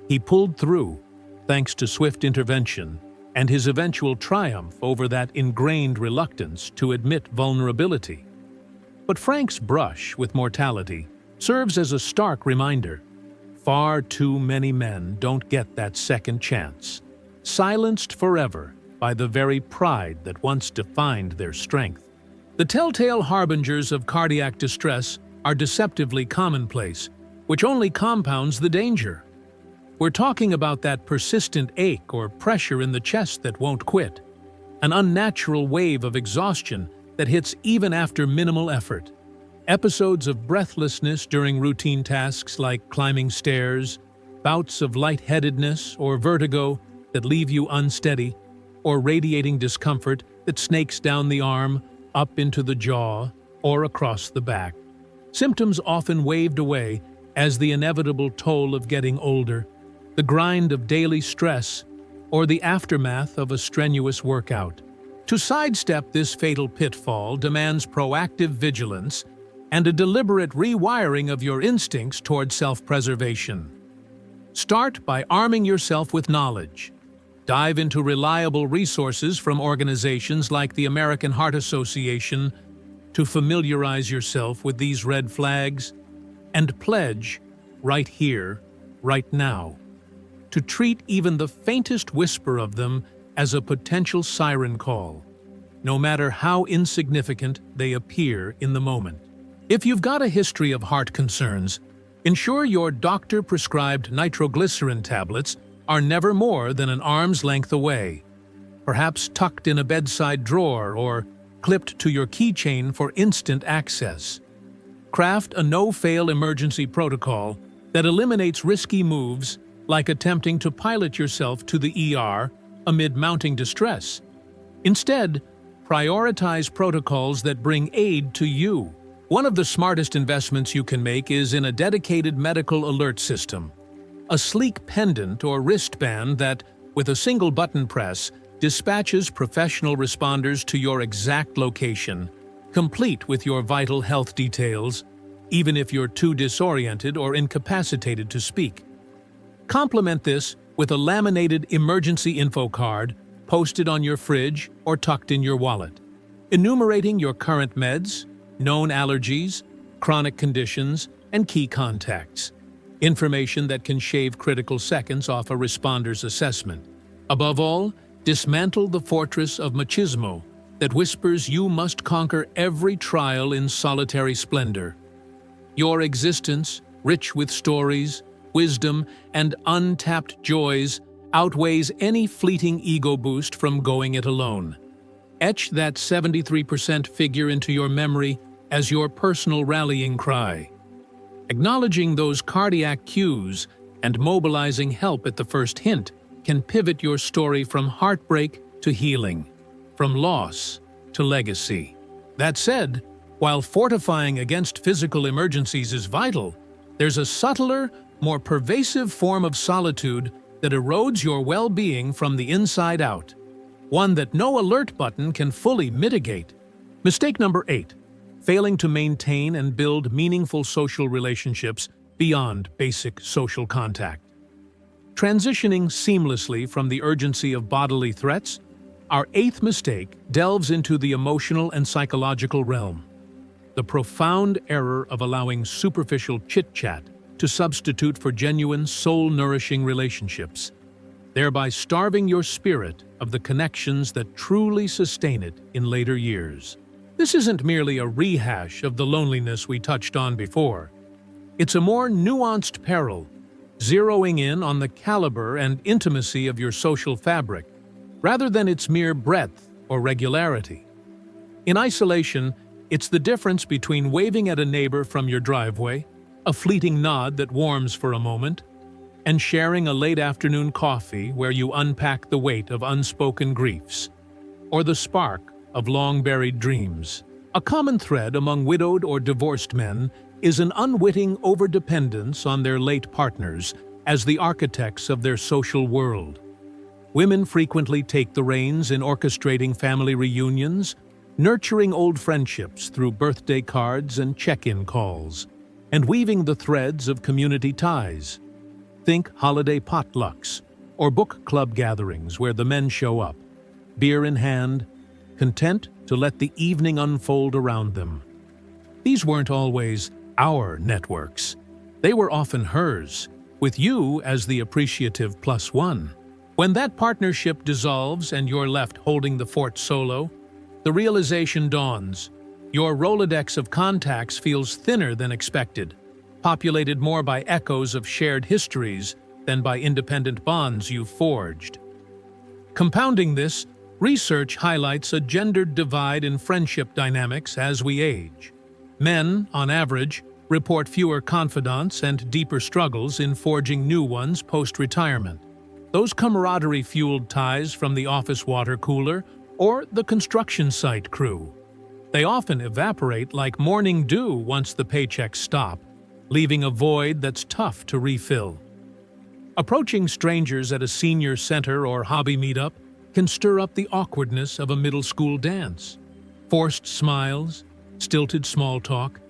He pulled through, thanks to swift intervention and his eventual triumph over that ingrained reluctance to admit vulnerability. But Frank's brush with mortality serves as a stark reminder. Far too many men don't get that second chance, silenced forever by the very pride that once defined their strength. The telltale harbingers of cardiac distress are deceptively commonplace, which only compounds the danger. We're talking about that persistent ache or pressure in the chest that won't quit, an unnatural wave of exhaustion that hits even after minimal effort, episodes of breathlessness during routine tasks like climbing stairs, bouts of lightheadedness or vertigo that leave you unsteady, or radiating discomfort that snakes down the arm, up into the jaw, or across the back. Symptoms often waved away as the inevitable toll of getting older, the grind of daily stress, or the aftermath of a strenuous workout. To sidestep this fatal pitfall demands proactive vigilance and a deliberate rewiring of your instincts toward self-preservation. Start by arming yourself with knowledge. Dive into reliable resources from organizations like the American Heart Association to familiarize yourself with these red flags, and pledge, right here, right now, to treat even the faintest whisper of them as a potential siren call, no matter how insignificant they appear in the moment. If you've got a history of heart concerns, ensure your doctor-prescribed nitroglycerin tablets are never more than an arm's length away, perhaps tucked in a bedside drawer or clipped to your keychain for instant access. Craft a no-fail emergency protocol that eliminates risky moves like attempting to pilot yourself to the ER amid mounting distress. Instead, prioritize protocols that bring aid to you. One of the smartest investments you can make is in a dedicated medical alert system. A sleek pendant or wristband that, with a single button press, dispatches professional responders to your exact location, complete with your vital health details, even if you're too disoriented or incapacitated to speak. Complement this with a laminated emergency info card posted on your fridge or tucked in your wallet, enumerating your current meds, known allergies, chronic conditions, and key contacts. Information that can shave critical seconds off a responder's assessment. Above all, Dismantle the fortress of machismo that whispers you must conquer every trial in solitary splendor. Your existence, rich with stories, wisdom, and untapped joys, outweighs any fleeting ego boost from going it alone. Etch that 73% figure into your memory as your personal rallying cry. Acknowledging those cardiac cues and mobilizing help at the first hint can pivot your story from heartbreak to healing, from loss to legacy. That said, while fortifying against physical emergencies is vital, there's a subtler, more pervasive form of solitude that erodes your well-being from the inside out, one that no alert button can fully mitigate. Mistake number 8, failing to maintain and build meaningful social relationships beyond basic social contact. Transitioning seamlessly from the urgency of bodily threats, our 8th mistake delves into the emotional and psychological realm. The profound error of allowing superficial chit-chat to substitute for genuine, soul-nourishing relationships, thereby starving your spirit of the connections that truly sustain it in later years. This isn't merely a rehash of the loneliness we touched on before. It's a more nuanced peril, zeroing in on the caliber and intimacy of your social fabric, rather than its mere breadth or regularity. In isolation, it's the difference between waving at a neighbor from your driveway, a fleeting nod that warms for a moment, and sharing a late afternoon coffee where you unpack the weight of unspoken griefs, or the spark of long-buried dreams. A common thread among widowed or divorced men is an unwitting overdependence on their late partners as the architects of their social world. Women frequently take the reins in orchestrating family reunions, nurturing old friendships through birthday cards and check-in calls, and weaving the threads of community ties. Think holiday potlucks or book club gatherings where the men show up, beer in hand, content to let the evening unfold around them. These weren't always our networks. They were often hers, with you as the appreciative plus one. When that partnership dissolves and you're left holding the fort solo, the realization dawns. Your Rolodex of contacts feels thinner than expected, populated more by echoes of shared histories than by independent bonds you've forged. Compounding this, research highlights a gendered divide in friendship dynamics as we age. Men, on average, report fewer confidants and deeper struggles in forging new ones post-retirement. Those camaraderie-fueled ties from the office water cooler or the construction site crew. They often evaporate like morning dew once the paychecks stop, leaving a void that's tough to refill. Approaching strangers at a senior center or hobby meetup can stir up the awkwardness of a middle school dance. Forced smiles, stilted small talk,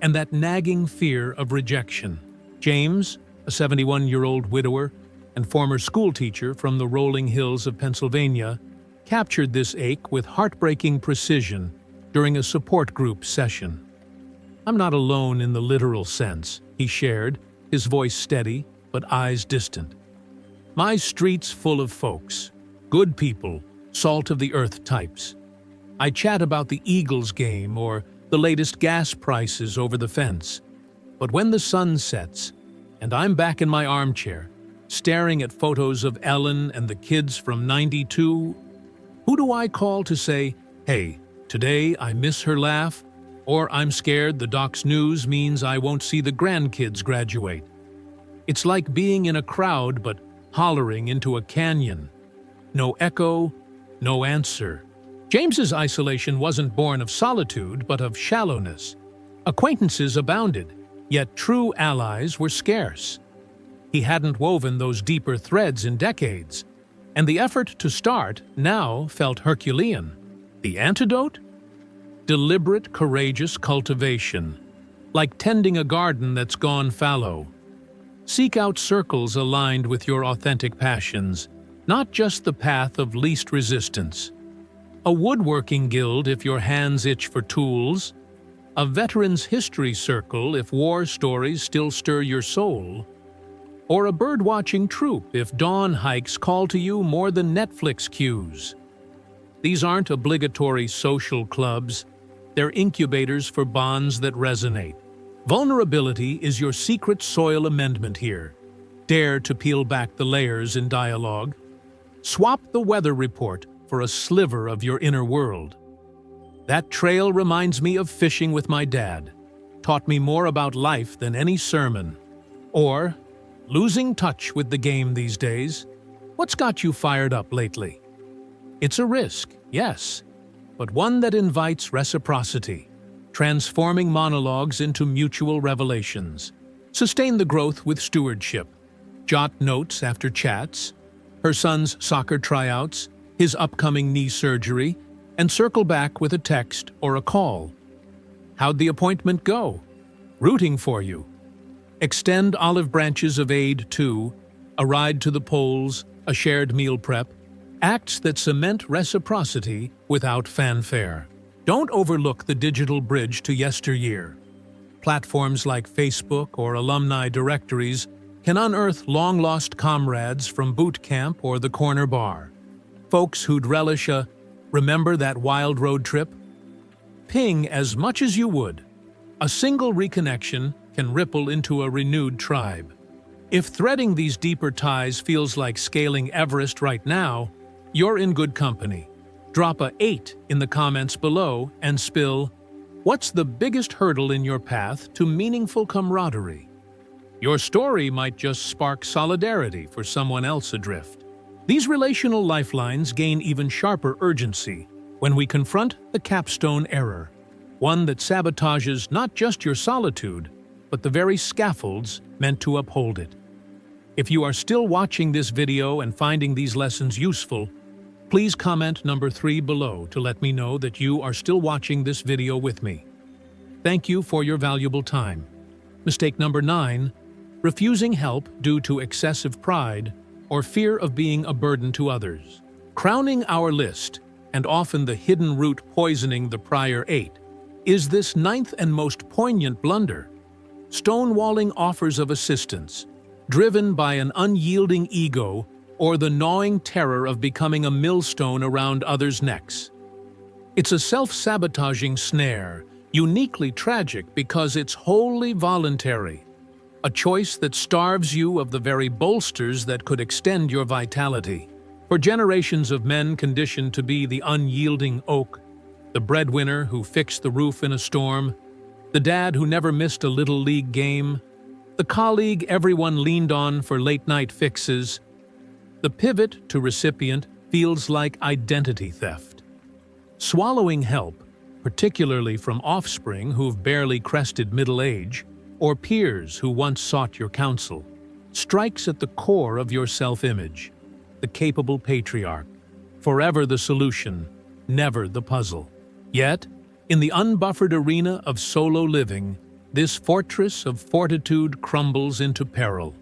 and that nagging fear of rejection. James, a 71-year-old widower and former schoolteacher from the rolling hills of Pennsylvania, captured this ache with heartbreaking precision during a support group session. "I'm not alone in the literal sense," he shared, his voice steady but eyes distant. "My street's full of folks, good people, salt-of-the-earth types. I chat about the Eagles game or the latest gas prices over the fence. But when the sun sets, and I'm back in my armchair, staring at photos of Ellen and the kids from '92, who do I call to say, 'Hey, today I miss her laugh,' or 'I'm scared the doc's news means I won't see the grandkids graduate'? It's like being in a crowd but hollering into a canyon. No echo, no answer." James's isolation wasn't born of solitude, but of shallowness. Acquaintances abounded, yet true allies were scarce. He hadn't woven those deeper threads in decades, and the effort to start now felt Herculean. The antidote? Deliberate, courageous cultivation, like tending a garden that's gone fallow. Seek out circles aligned with your authentic passions, not just the path of least resistance. A woodworking guild if your hands itch for tools, a veterans history circle if war stories still stir your soul, or a bird-watching troop if dawn hikes call to you more than Netflix cues. These aren't obligatory social clubs. They're incubators for bonds that resonate. Vulnerability is your secret soil amendment here. Dare to peel back the layers in dialogue. Swap the weather report for a sliver of your inner world. That trail reminds me of fishing with my dad. Taught me more about life than any sermon. Or, losing touch with the game these days. What's got you fired up lately? It's a risk, yes, but one that invites reciprocity, transforming monologues into mutual revelations. Sustain the growth with stewardship. Jot notes after chats, her son's soccer tryouts, his upcoming knee surgery, and circle back with a text or a call. How'd the appointment go? Rooting for you. Extend olive branches of aid too, a ride to the polls, a shared meal prep, acts that cement reciprocity without fanfare. Don't overlook the digital bridge to yesteryear. Platforms like Facebook or alumni directories can unearth long-lost comrades from boot camp or the corner bar. Folks who'd relish a "remember that wild road trip?" Ping as much as you would. A single reconnection can ripple into a renewed tribe. If threading these deeper ties feels like scaling Everest right now, you're in good company. Drop a 8 in the comments below and spill, what's the biggest hurdle in your path to meaningful camaraderie? Your story might just spark solidarity for someone else adrift. These relational lifelines gain even sharper urgency when we confront the capstone error, one that sabotages not just your solitude, but the very scaffolds meant to uphold it. If you are still watching this video and finding these lessons useful, please comment number 3 below to let me know that you are still watching this video with me. Thank you for your valuable time. Mistake number 9, refusing help due to excessive pride or fear of being a burden to others. Crowning our list, and often the hidden root poisoning the prior 8, is this 9th and most poignant blunder: stonewalling offers of assistance, driven by an unyielding ego or the gnawing terror of becoming a millstone around others' necks. It's a self-sabotaging snare, uniquely tragic because it's wholly voluntary, a choice that starves you of the very bolsters that could extend your vitality. For generations of men conditioned to be the unyielding oak, the breadwinner who fixed the roof in a storm, the dad who never missed a little league game, the colleague everyone leaned on for late-night fixes, the pivot to recipient feels like identity theft. Swallowing help, particularly from offspring who've barely crested middle age, or peers who once sought your counsel, strikes at the core of your self-image, the capable patriarch, forever the solution, never the puzzle. Yet, in the unbuffered arena of solo living, this fortress of fortitude crumbles into peril.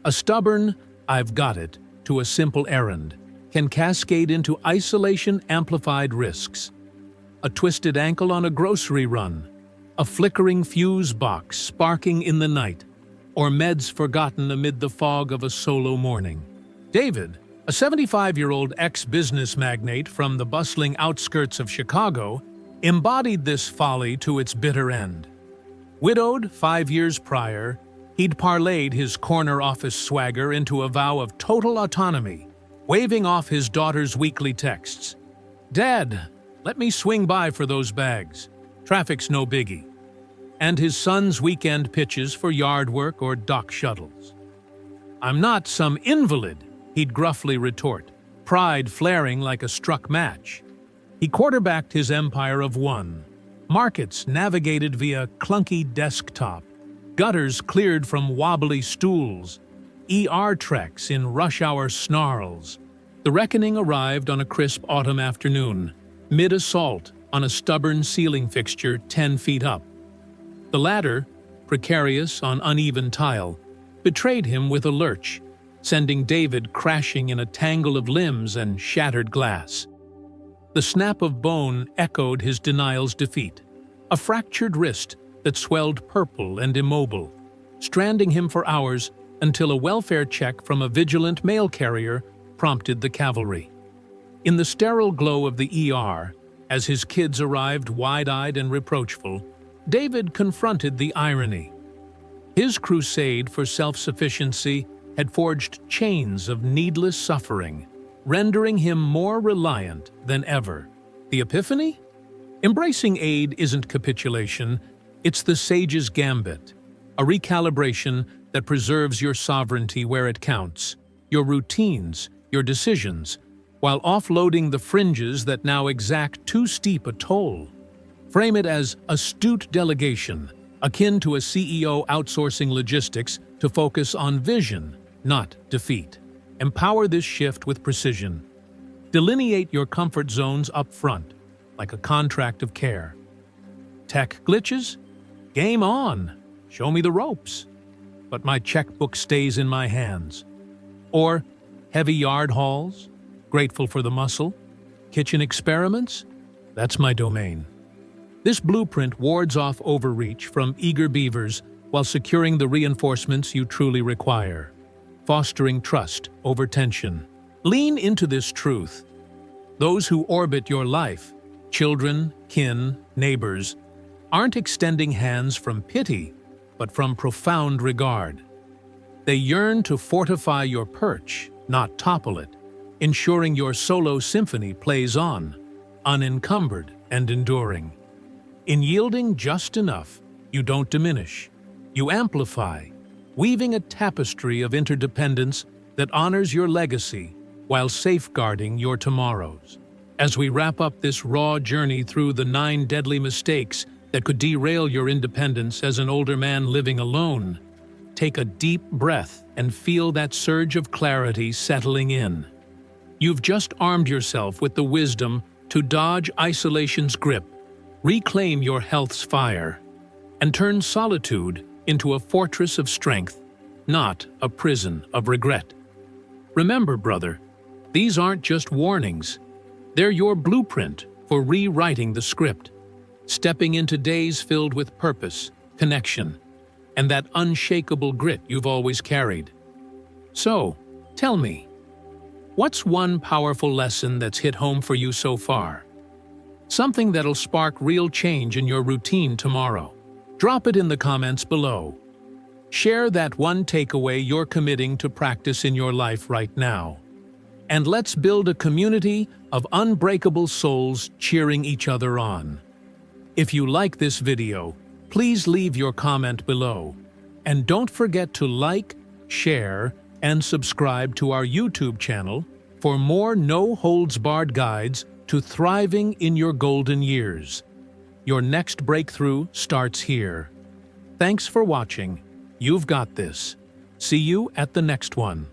A stubborn, "I've got it," to a simple errand, can cascade into isolation-amplified risks. A twisted ankle on a grocery run, a flickering fuse box sparking in the night, or meds forgotten amid the fog of a solo morning. David, a 75-year-old ex-business magnate from the bustling outskirts of Chicago, embodied this folly to its bitter end. Widowed 5 years prior, he'd parlayed his corner office swagger into a vow of total autonomy, waving off his daughter's weekly texts. "Dad, let me swing by for those bags. Traffic's no biggie." And his son's weekend pitches for yard work or dock shuttles. "I'm not some invalid," he'd gruffly retort, pride flaring like a struck match. He quarterbacked his empire of one. Markets navigated via clunky desktop, gutters cleared from wobbly stools, ER treks in rush-hour snarls. The reckoning arrived on a crisp autumn afternoon, mid-assault on a stubborn ceiling fixture 10 feet up. The ladder, precarious on uneven tile, betrayed him with a lurch, sending David crashing in a tangle of limbs and shattered glass. The snap of bone echoed his denial's defeat, a fractured wrist that swelled purple and immobile, stranding him for hours until a welfare check from a vigilant mail carrier prompted the cavalry. In the sterile glow of the ER, as his kids arrived wide-eyed and reproachful, David confronted the irony. His crusade for self-sufficiency had forged chains of needless suffering, rendering him more reliant than ever. The epiphany? Embracing aid isn't capitulation, it's the sage's gambit, a recalibration that preserves your sovereignty where it counts, your routines, your decisions, while offloading the fringes that now exact too steep a toll. Frame it as astute delegation, akin to a CEO outsourcing logistics to focus on vision, not defeat. Empower this shift with precision. Delineate your comfort zones up front, like a contract of care. Tech glitches? Game on! Show me the ropes. But my checkbook stays in my hands. Or heavy yard hauls? Grateful for the muscle? Kitchen experiments? That's my domain. This blueprint wards off overreach from eager beavers while securing the reinforcements you truly require, fostering trust over tension. Lean into this truth. Those who orbit your life, children, kin, neighbors, aren't extending hands from pity, but from profound regard. They yearn to fortify your perch, not topple it, ensuring your solo symphony plays on, unencumbered and enduring. In yielding just enough, you don't diminish. You amplify, weaving a tapestry of interdependence that honors your legacy while safeguarding your tomorrows. As we wrap up this raw journey through the 9 deadly mistakes that could derail your independence as an older man living alone, take a deep breath and feel that surge of clarity settling in. You've just armed yourself with the wisdom to dodge isolation's grip, reclaim your health's fire, and turn solitude into a fortress of strength, not a prison of regret. Remember, brother, these aren't just warnings. They're your blueprint for rewriting the script, stepping into days filled with purpose, connection, and that unshakable grit you've always carried. So, tell me, what's one powerful lesson that's hit home for you so far? Something that'll spark real change in your routine tomorrow. Drop it in the comments below. Share that one takeaway you're committing to practice in your life right now. And let's build a community of unbreakable souls cheering each other on. If you like this video, please leave your comment below. And don't forget to like, share, and subscribe to our YouTube channel for more no-holds-barred guides to thriving in your golden years. Your next breakthrough starts here. Thanks for watching. You've got this. See you at the next one.